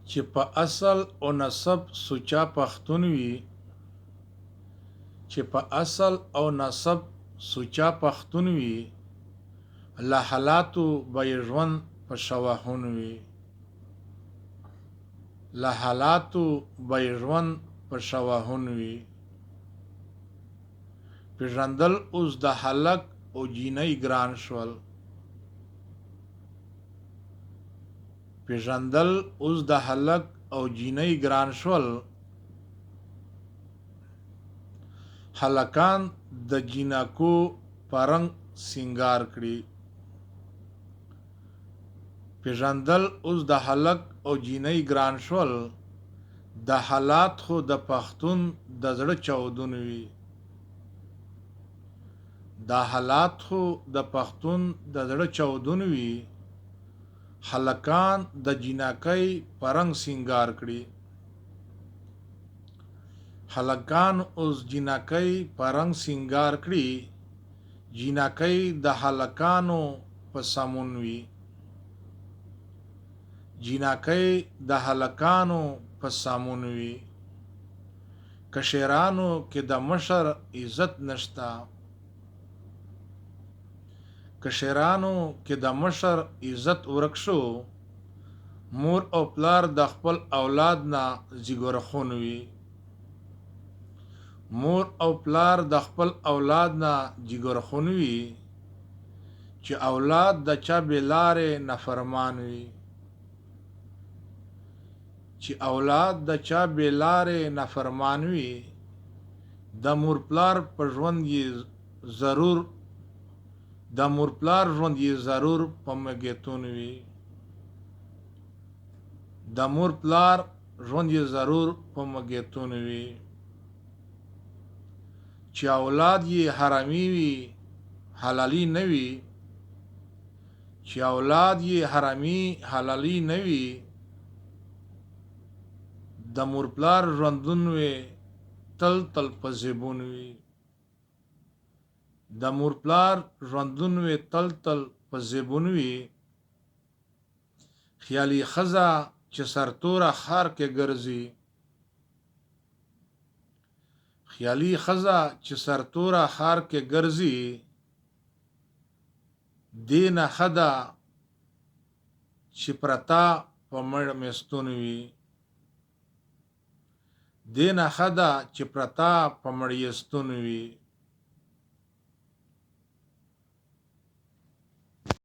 چې په اصل او نسب سوچا پښتون وي چې په اصل او نسب سوچا پښتون وي له حالاتو به یې ژوند په شواهون وي له حالاتو به یې ژوند په شواهون وي پېژندل اوس د هلک او جینۍ ګران شول پېژندل اوس د هلک او جینۍ ګران شول هلکان د جینکو په رنګ سینګار کړي پېژندل اوس د هلک او جینۍ ګران شول د حالات خو د پښتون د زړه چاودون وي دا حالات خو د پښتون د زړه چاودون وي هلکان د جینکۍ په رنګ سینګار کړي هلکان اوس جینکۍ په رنګ سینګار کړي جینکۍ د هلکانو په سمون وي جینکۍ د هلکانو په سامون وي کشرانو کې د مشر عزت نشتا کشرانو کې د مشر عزت ورک شو مور او پلار د خپل اولاد نه زیګورخون وي مور او پلار د خپل اولاد نه جګرخون وي چې اولاد د چا بلارې نافرمان وي چې اولاد د چا بلارې نافرمان وي د مور پلار په ژوند یې ضرور د مور پلار ژوند یې ضرور په مګیتون وي د مور پلار ژوند یې ضرور په مګیتون وي چې اولاد یې حرامي وي حلالي نه وي چې اولاد یې حرامي حلالي نه وي د مور پلار ژوندون وي تل تل په زیبون وي د مور پلار ژوندون وي تل تل په زیبون وي خیالي ښځه چې سرتوره ښار کې ګرځي خیالي ښځه چې سرتوره ښار کې ګرځي دې نه ښه ده چې پرتا په مړ مستون وي دې نه ښه ده چې پرتا په مړیستون وي